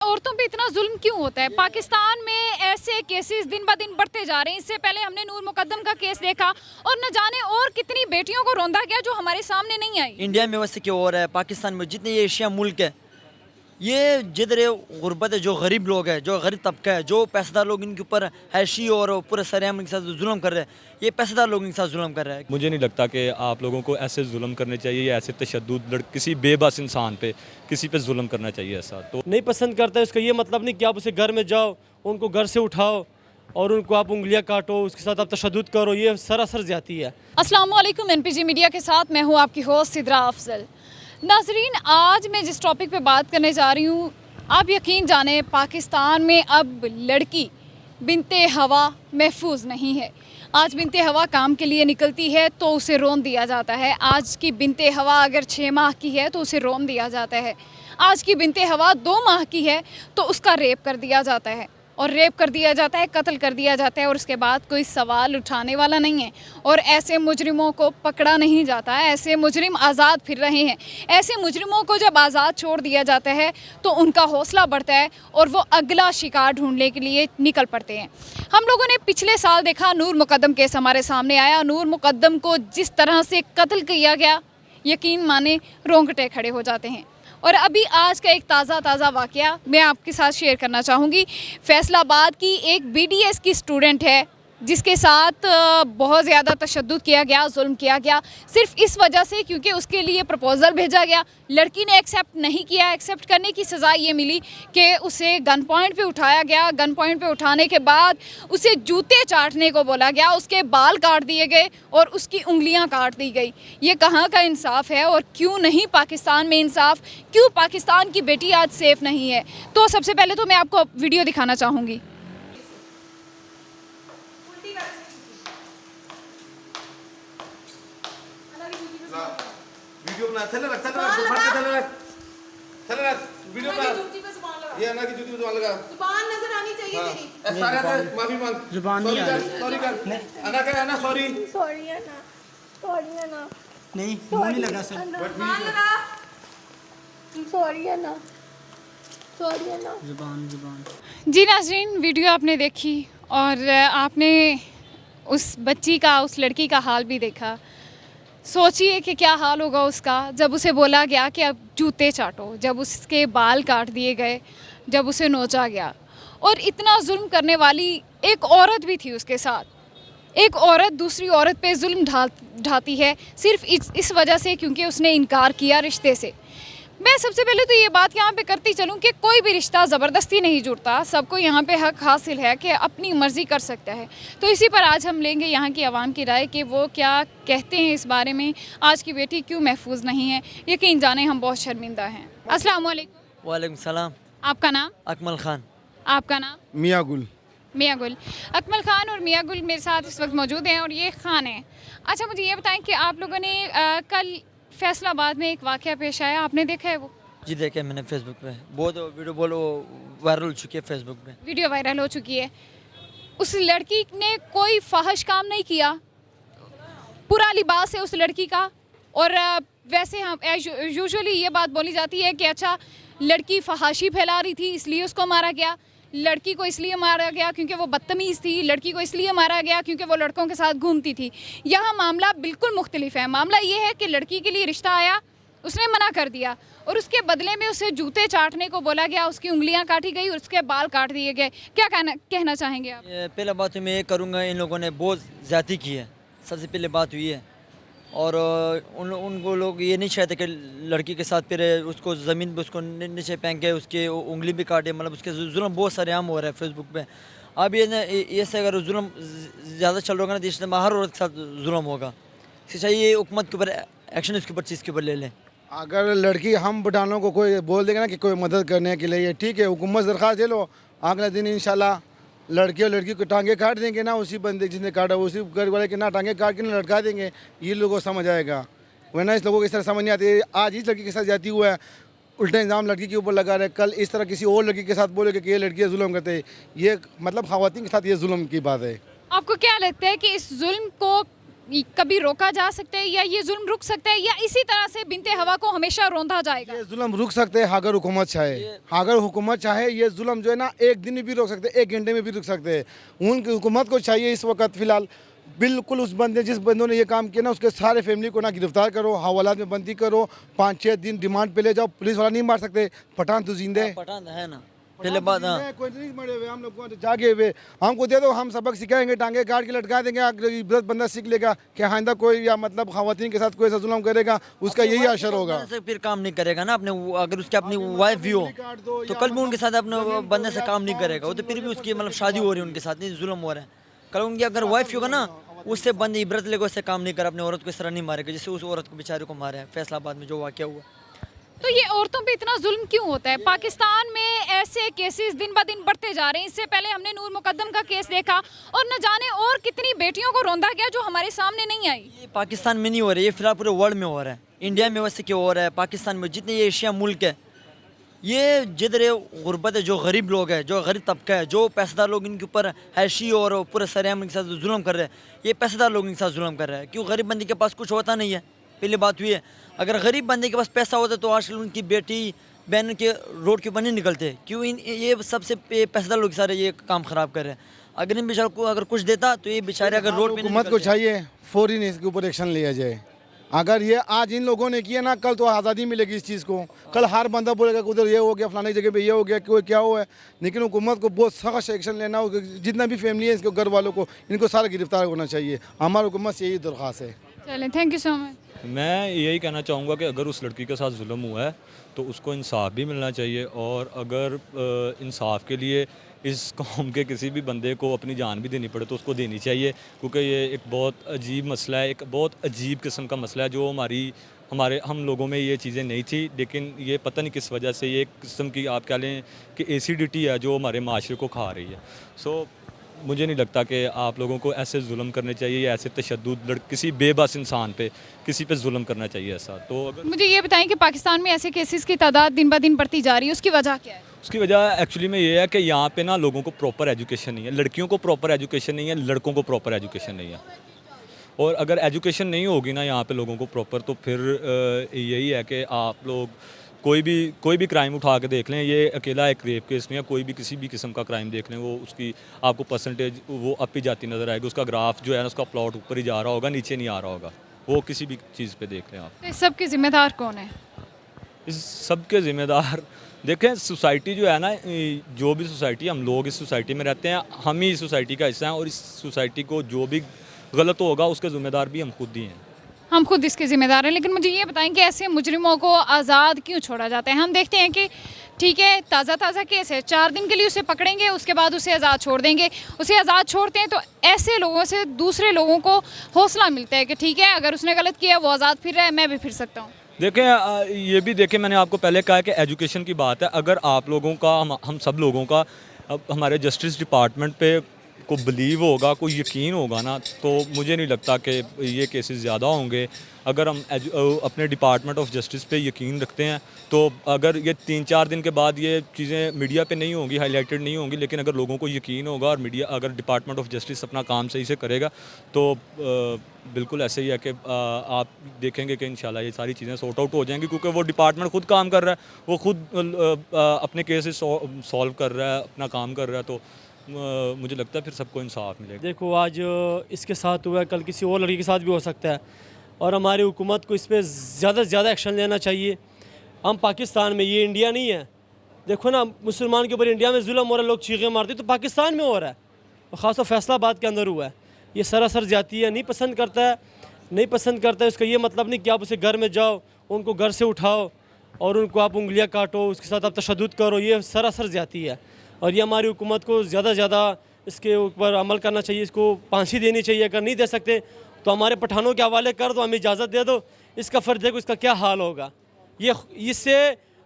औरतों पे इतना जुल्म क्यों होता है? पाकिस्तान में ऐसे केसेस दिन ब दिन बढ़ते जा रहे हैं। इससे पहले हमने नूर मुकद्दम का केस देखा और न जाने और कितनी बेटियों को रौंदा गया जो हमारे सामने नहीं आई। इंडिया में वैसे क्यों हो रहा है, पाकिस्तान में जितने ये एशिया मुल्क है, ये जिधर ये गुर्बत है, जो गरीब लोग हैं, जो गरीब तबका है, जो पैसेदार लोग इनके ऊपर हैशी और पूरे सरेआम इनके साथ जुल्म कर रहे हैं, ये पैसेदार लोग इनके साथ जुल्म कर रहे हैं। मुझे नहीं लगता कि आप लोगों को ऐसे जुल्म करने चाहिए या ऐसे तशद्दुद किसी बेबस इंसान पे किसी पे जुल्म करना चाहिए। ऐसा तो नहीं पसंद करता है, उसका ये मतलब नहीं कि आप उसे घर में जाओ, उनको घर से उठाओ और उनको आप उंगलियां काटो, उसके साथ आप तशद्दुद करो, ये सरासर ज्यादती है। अस्सलाम वालेकुम, एनपीजी मीडिया के साथ मैं हूँ आपकी होस्ट सिद्रा अफजल। नाजरीन, आज मैं जिस टॉपिक पे बात करने जा रही हूँ, आप यकीन जाने पाकिस्तान में अब लड़की बिनते हवा महफूज नहीं है। आज बिनते हवा काम के लिए निकलती है तो उसे रोन दिया जाता है। आज की बिनते हवा अगर 6 माह की है तो उसे रोन दिया जाता है। आज की बिनते हवा 2 माह की है तो उसका रेप कर दिया जाता है, और रेप कर दिया जाता है, कत्ल कर दिया जाता है, और उसके बाद कोई सवाल उठाने वाला नहीं है। और ऐसे मुजरिमों को पकड़ा नहीं जाता है, ऐसे मुजरिम आज़ाद फिर रहे हैं। ऐसे मुजरिमों को जब आज़ाद छोड़ दिया जाता है तो उनका हौसला बढ़ता है और वो अगला शिकार ढूंढने के लिए निकल पड़ते हैं। हम लोगों ने पिछले साल देखा, नूर मुकद्दम केस हमारे सामने आया। नूर मुकद्दम को जिस तरह से कत्ल किया गया, यकीन माने रोंगटे खड़े हो जाते हैं। और अभी आज का एक ताज़ा वाक़या मैं आपके साथ शेयर करना चाहूँगी। फैसलाबाद की एक बीडीएस की स्टूडेंट है जिसके साथ बहुत ज़्यादा तशद्दुद किया गया, जुल्म किया गया, सिर्फ इस वजह से क्योंकि उसके लिए प्रपोज़ल भेजा गया। लड़की ने एक्सेप्ट नहीं किया। एक्सेप्ट करने की सज़ा ये मिली कि उसे गन पॉइंट पे उठाया गया। गन पॉइंट पे उठाने के बाद उसे जूते चाटने को बोला गया, उसके बाल काट दिए गए और उसकी उंगलियां काट दी गई। ये कहाँ का इंसाफ है और क्यों नहीं पाकिस्तान में इंसाफ? क्यों पाकिस्तान की बेटी आज सेफ़ नहीं है? तो सबसे पहले तो मैं आपको वीडियो दिखाना चाहूँगी। वीडियो बना, थैले रख, थैले रख, फट के थैले रख, थैले रख, वीडियो बना। ये अन्ना की जूती पे जुबान लगा। जुबान नजर आनी चाहिए तेरी। सारे से माफी मांग। जुबान नहीं आ रही। सॉरी कर। अन्ना कह, अन्ना सॉरी। सॉरी है ना, सॉरी है ना, नहीं मुंह नहीं लगा सर। जुबान लगा। सॉरी है ना, सॉरी है ना। जुबान जी नाज़रीन, वीडियो आपने देखी और आपने उस बच्ची का, उस लड़की का हाल भी देखा। सोचिए कि क्या हाल होगा उसका जब उसे बोला गया कि अब जूते चाटो, जब उसके बाल काट दिए गए, जब उसे नोचा गया। और इतना जुल्म करने वाली एक औरत भी थी उसके साथ। एक औरत दूसरी औरत पे जुल्म ढाती है सिर्फ इस वजह से क्योंकि उसने इनकार किया रिश्ते से। मैं सबसे पहले तो ये बात यहाँ पे करती चलूँ कि कोई भी रिश्ता ज़बरदस्ती नहीं जुड़ता। सबको यहाँ पे हक हासिल है कि अपनी मर्ज़ी कर सकता है। तो इसी पर आज हम लेंगे यहाँ की आवाम की राय कि वो क्या कहते हैं इस बारे में। आज की बेटी क्यों महफूज नहीं है, यकीन जाने हम बहुत शर्मिंदा हैं। अस्सलाम वालेकुम। वालेकुम सलाम। आपका नाम? अकमल खान। आपका नाम? मियाँ गुल। मियाँ गुल। अकमल खान और मियाँ गुल मेरे साथ इस वक्त मौजूद हैं और ये खान है। अच्छा, मुझे ये बताएं कि आप लोगों ने कल फैसलाबाद में एक वाक़या पेश आया, आपने देखा है वो? जी देखे मैंने फेसबुक पे, बहुत वीडियो बोलो वायरल हो चुकी है फेसबुक पे। वीडियो वायरल हो चुकी है। उस लड़की ने कोई फाहिश काम नहीं किया, पूरा लिबास है उस लड़की का। और वैसे हम यूजुअली ये बात बोली जाती है कि अच्छा, लड़की फहाशी फैला रही थी इसलिए उसको मारा गया, लड़की को इसलिए मारा गया क्योंकि वो बदतमीज़ थी, लड़की को इसलिए मारा गया क्योंकि वो लड़कों के साथ घूमती थी। यहाँ मामला बिल्कुल मुख्तलिफ है। मामला ये है कि लड़की के लिए रिश्ता आया, उसने मना कर दिया और उसके बदले में उसे जूते चाटने को बोला गया, उसकी उंगलियां काटी गई और उसके बाल काट दिए गए। क्या कहना चाहेंगे आप? पहला बात तो मैं ये करूँगा, इन लोगों ने बहुत ज़्यादती की है, सबसे पहले बात हुई है। और उनको लोग ये नहीं चाहते कि लड़की के साथ फिर उसको ज़मीन पे उसको नीचे फेंक के उसकी उंगली भी काटे। मतलब उसके जुल्म बहुत सारे आम हो रहा है फेसबुक पे। अब ये से अगर जुल्म ज़्यादा चल रहा होगा ना, देश में हर औरत के साथ जुल्म होगा। इससे चाहिए हुकूमत के ऊपर एक्शन, इसके ऊपर चीज़ के ऊपर ले लें। अगर लड़की हम बुढ़ानों को कोई बोल देगा ना कि कोई मदद करने के लिए, ठीक है, हुकूमत दरख्वास्त दे लो, अगले दिन इंशाल्लाह लड़के और लड़की को टांगे काट देंगे ना, उसी बंदे जिसने काटा उसी घर वाले के ना टांगे काट के ना लटका देंगे। ये लोगों को समझ आएगा, वरना इस लोगों को इस तरह समझ नहीं आती। आज इस लड़की के साथ जाती हुआ है, उल्टा इल्ज़ाम लड़की के ऊपर लगा रहे, कल इस तरह किसी और लड़की के साथ बोले कि ये लड़कियाँ जुल्म करते हैं। ये मतलब ख़वातीन के साथ ये जुल्म की बात है। आपको क्या लगता है कि इस जुल्म को कभी रोका जा सकता है या ये जुल्म रुक सकता है या इसी तरह से बिनते हवा को हमेशा रौंदा जाएगा? ये जुल्म रुक सकते हैं अगर हुकूमत चाहे। अगर हुकूमत चाहे ये जुल्म जो है ना एक दिन में भी रोक सकते हैं, 1 घंटे में भी रुक सकते हैं। उनकी हुकूमत को चाहिए इस वक्त फ़िलहाल बिल्कुल उस बंदे जिस बंदों ने ये काम किया ना उसके सारे फैमिली को ना गिरफ्तार करो, हवालात में बंदी करो, 5-6 दिन रिमांड पे ले जाओ। पुलिस वाला नहीं मार सकते, पठान तो जिंदे है। पठान है ना, पहले बात हाँ। कोई नहीं मरे हुए, हम लोग को जागे हुए, हमको दे दो, हम सबक सिखाएंगे, टांगे काट के लटका देंगे। अगर इब्रत बंदा सीख लेगा कि आइंदा कोई या मतलब खवातीन के साथ कोई ऐसा जुल्म करेगा उसका यही असर होगा। से फिर काम नहीं करेगा ना अपने, अगर उसके अपनी वाइफ भी हो तो कल भी उनके साथ अपने बंदे से काम नहीं करेगा वो, तो फिर भी उसकी मतलब शादी हो रही है उनके साथ, नहीं जुल्म हो रहा है। कल उनकी अगर वाइफ होगा ना उससे बंदे इब्रत लेकर उससे काम नहीं कर, अपने औरत को इस तरह नहीं मारेगा जैसे उस औरत को बेचारे को मारे फैसलाबाद में जो वाक़या हुआ। तो ये औरतों पे इतना जुल्म क्यों होता है? पाकिस्तान में ऐसे केसेस दिन ब दिन बढ़ते जा रहे हैं। इससे पहले हमने नूर मुकद्दम का केस देखा और न जाने और कितनी बेटियों को रौंदा गया जो हमारे सामने नहीं आई। ये पाकिस्तान में नहीं हो रहा है, ये फिलहाल पूरे वर्ल्ड में हो रहा है। इंडिया में वैसे क्यों हो रहा है, पाकिस्तान में जितने ये एशिया मुल्क है, ये जिधर गुर्बत है, जो गरीब लोग हैं, जो गरीब तबका है, जो पैसेदार लोग इनके ऊपर हैशी और पूरे सरेआम के साथ जुल्म कर रहे हैं, ये पैसेदार लोग इनके साथ जुल्म कर रहे हैं। क्यों? गरीब बंदे के पास कुछ होता नहीं है। पहली बात हुई है, अगर गरीब बंदे के पास पैसा होता तो आजकल उनकी बेटी बहन के रोड के ऊपर नहीं निकलते। क्यों? ये सबसे पैसेदार लोग सारे ये काम ख़राब कर रहे हैं। अगर इन बेचारों को अगर कुछ देता तो ये बेचारे अगर रोड पे हुकूमत को चाहिए फौरी इसके ऊपर एक्शन लिया जाए। अगर ये आज इन लोगों ने किया ना, कल तो आज़ादी मिलेगी इस चीज़ को। कल हर बंदा बोलेगा कि उधर ये हो गया, फलानी जगह पे ये हो गया, कोई क्या हुआ है। लेकिन हुकूमत को बहुत सख्त एक्शन लेना होगा। जितना भी फैमिली है इसके घर वालों को, इनको सारा गिरफ्तार होना चाहिए। हमारी हुकूमत से यही दरख्वास्त है। चलें, थैंक यू सो मच। मैं यही कहना चाहूँगा कि अगर उस लड़की के साथ जुल्म हुआ है तो उसको इंसाफ भी मिलना चाहिए, और अगर इंसाफ के लिए इस कौम के किसी भी बंदे को अपनी जान भी देनी पड़े तो उसको देनी चाहिए, क्योंकि ये एक बहुत अजीब मसला है, एक बहुत अजीब किस्म का मसला है जो हम लोगों में ये चीज़ें नहीं थी, लेकिन ये पता नहीं किस वजह से ये एक किस्म की आप कह लें कि एसिडिटी है जो हमारे माशरे को खा रही है। सो मुझे नहीं लगता कि आप लोगों को ऐसे जुल्म करने चाहिए या ऐसे तशद्दुद किसी बेबस इंसान पे किसी पे जुल्म करना चाहिए ऐसा। तो अगर मुझे ये बताएं कि पाकिस्तान में ऐसे केसेस की तादाद दिन ब दिन बढ़ती जा रही है, उसकी वजह क्या है? उसकी वजह एक्चुअली में ये है कि यहाँ पे ना लोगों को प्रॉपर एजुकेशन नहीं है, लड़कियों को प्रॉपर एजुकेशन नहीं है, लड़कों को प्रॉपर एजुकेशन नहीं है। और अगर एजुकेशन नहीं होगी ना यहाँ पे लोगों को प्रॉपर, तो फिर यही है कि आप लोग कोई भी क्राइम उठा के देख लें, ये अकेला एक रेप केस नहीं है, कोई भी किसी भी किस्म का क्राइम देख लें, वो उसकी आपको परसेंटेज वो अप ही जाती नज़र आएगी। उसका ग्राफ जो है ना, उसका प्लॉट ऊपर ही जा रहा होगा, नीचे नहीं आ रहा होगा। वो किसी भी चीज़ पे देख लें आप। तो इस सब के जिम्मेदार कौन है? इस सब के ज़िम्मेदार देखें, सोसाइटी जो है ना, जो भी सोसाइटी, हम लोग इस सोसाइटी में रहते हैं, हम ही इस सोसाइटी का हिस्सा हैं, और इस सोसाइटी को जो भी गलत होगा उसके ज़िम्मेदार भी हम खुद ही हैं। हम खुद इसके ज़िम्मेदार हैं। लेकिन मुझे ये बताएं कि ऐसे मुजरिमों को आज़ाद क्यों छोड़ा जाता है? हम देखते हैं कि ठीक है, ताज़ा केस है, 4 दिन के लिए उसे पकड़ेंगे, उसके बाद उसे आज़ाद छोड़ देंगे। उसे आज़ाद छोड़ते हैं तो ऐसे लोगों से दूसरे लोगों को हौसला मिलता है कि ठीक है, अगर उसने गलत किया, वो आज़ाद फिर रहा है, मैं भी फिर सकता हूँ। देखें, ये भी देखें, मैंने आपको पहले कहा कि एजुकेशन की बात है। अगर आप लोगों का, हम सब लोगों का अब हमारे जस्टिस डिपार्टमेंट पे को बिलीव होगा, कोई यकीन होगा ना, तो मुझे नहीं लगता कि ये केसेस ज़्यादा होंगे। अगर हम अपने डिपार्टमेंट ऑफ जस्टिस पे यकीन रखते हैं, तो अगर ये 3-4 दिन के बाद ये चीज़ें मीडिया पे नहीं होंगी, हाईलाइटेड नहीं होंगी, लेकिन अगर लोगों को यकीन होगा और मीडिया, अगर डिपार्टमेंट ऑफ जस्टिस अपना काम सही से करेगा, तो बिल्कुल ऐसे ही है कि आप देखेंगे कि इंशाल्लाह ये सारी चीज़ें सॉर्ट आउट हो जाएंगी, क्योंकि वो डिपार्टमेंट खुद काम कर रहा है, वो खुद अपने केसेस सॉल्व कर रहा है, अपना काम कर रहा है। तो मुझे लगता है फिर सबको इंसाफ मिलेगा। देखो, आज इसके साथ हुआ है, कल किसी और लड़की के साथ भी हो सकता है, और हमारी हुकूमत को इस पर ज़्यादा से ज़्यादा एक्शन लेना चाहिए। हम पाकिस्तान में, ये इंडिया नहीं है। देखो ना, मुसलमान के ऊपर इंडिया में जुल्म हो रहा है, लोग चीखें मारते, तो पाकिस्तान में हो रहा है, और ख़ासतौर फैसलाबाद के अंदर हुआ है। ये सरासर जाती है, नहीं पसंद करता है। उसका ये मतलब नहीं कि आप उसे घर में जाओ, उनको घर से उठाओ और उनको आप उंगलियाँ काटो, उसके साथ आप तशद्दुद करो, ये सरासर जाती है। और ये हमारी हुकूमत को ज़्यादा से ज़्यादा इसके ऊपर अमल करना चाहिए, इसको फांसी देनी चाहिए। अगर नहीं दे सकते तो हमारे पठानों के हवाले कर दो, हमें इजाज़त दे दो। इसका फ़र्ज देखो इसका क्या हाल होगा। ये इससे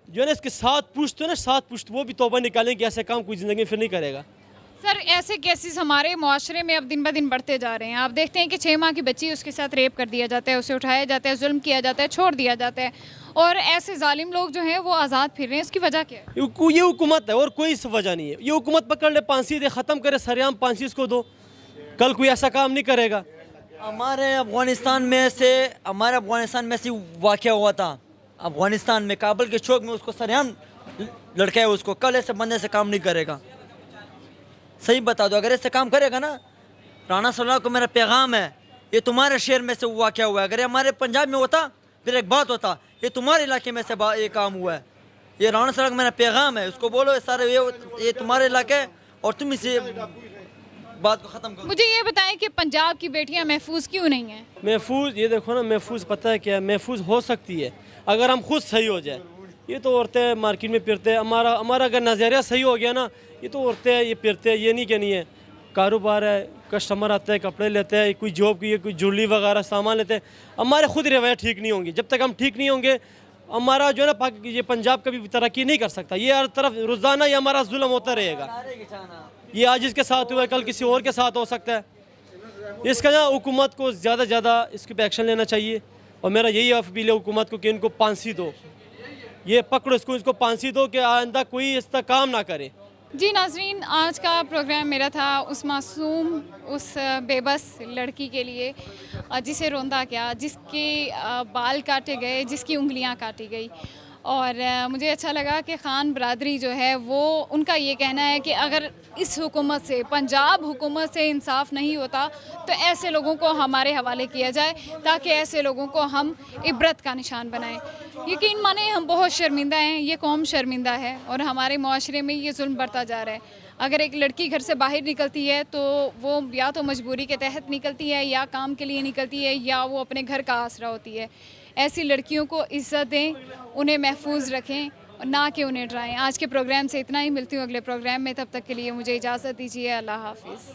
जो है ना, इसके 7 पुश्त है ना, 7 पुश्त वो भी तौबा निकालें कि ऐसे काम कोई ज़िंदगी में फिर नहीं करेगा। सर, ऐसे केसेस हमारे मुआशरे में अब दिन ब दिन बढ़ते जा रहे हैं। आप देखते हैं कि 6 माह की बच्ची, उसके साथ रेप कर दिया जाता है, उसे उठाया जाता है, जुल्म किया जाता है, छोड़ दिया जाता है, और ऐसे जालिम लोग जो हैं वो आज़ाद फिर रहे हैं। उसकी वजह क्या है? ये हुकूमत है और कोई वजह नहीं है। ये हुकूमत पकड़ ले, फांसी दे, ख़त्म करे, सरेआम फांसी इसको दो, कल कोई ऐसा काम नहीं करेगा। हमारे अफगानिस्तान में से वाक़या हुआ था। अफगानिस्तान में काबुल के चौक में उसको सरेआम लड़का है, उसको कल ऐसे बंदे से काम नहीं करेगा। सही बता दो, अगर ऐसे काम करेगा ना, राणा सलाह को मेरा पैगाम है, ये तुम्हारे शहर में से वाक़या हुआ है। अगर ये हमारे पंजाब में होता फिर एक बात होता, ये तुम्हारे इलाके में से ये काम हुआ है। ये राणा सलाह का मेरा पैगाम है, उसको बोलो सारे ये तुम्हारे इलाके है और तुम इसे बात को ख़त्म करो। मुझे ये बताएं कि पंजाब की बेटियां महफूज क्यों नहीं हैं? महफूज, ये देखो ना, महफूज पता है क्या है, महफूज हो सकती है अगर हम खुद सही हो जाए। ये तो औरतें मार्केट में फिरते हैं, हमारा अगर नज़रिया सही हो गया ना, ये तो औरतें ये फिरते हैं, ये नहीं कि नहीं है। कारोबार है, कस्टमर आते हैं, कपड़े लेते हैं, कोई जॉब की कोई ज्वेलरी वगैरह सामान लेते हैं। हमारे खुद रवैया ठीक नहीं होंगे, जब तक हम ठीक नहीं होंगे हमारा जो है ना ये पंजाब कभी तरक्की नहीं कर सकता। ये हर तरफ रोज़ाना ये हमारा जुल्म होता रहेगा। ये आज इसके साथ हुआ है, कल किसी और के साथ हो सकता है। इसका ना हुकूमत को ज़्यादा से ज़्यादा इसके पे एक्शन लेना चाहिए और मेरा यही अपील है हुकूमत को कि इनको फांसी दो, ये पकड़ो इसको फांसी दो कि आइंदा कोई इस तरह काम ना करे। जी नाजरीन, आज का प्रोग्राम मेरा था उस मासूम, उस बेबस लड़की के लिए जिसे रोंदा क्या, जिसके बाल काटे गए, जिसकी उंगलियां काटी गई। और मुझे अच्छा लगा कि ख़ान बरादरी जो है वो, उनका ये कहना है कि अगर इस हुकूमत से, पंजाब हुकूमत से इंसाफ नहीं होता तो ऐसे लोगों को हमारे हवाले किया जाए ताकि ऐसे लोगों को हम इबरत का निशान बनाएं। यकीन माने हम बहुत शर्मिंदा हैं, ये कौम शर्मिंदा है और हमारे माशरे में ये जुल्म बढ़ता जा रहा है। अगर एक लड़की घर से बाहर निकलती है तो वो या तो मजबूरी के तहत निकलती है, या काम के लिए निकलती है, या वो अपने घर का आसरा होती है। ऐसी लड़कियों को इज़्ज़त दें, उन्हें महफूज रखें और ना कि उन्हें डराएं। आज के प्रोग्राम से इतना ही, मिलती हूँ अगले प्रोग्राम में, तब तक के लिए मुझे इजाज़त दीजिए। अल्लाह हाफिज़।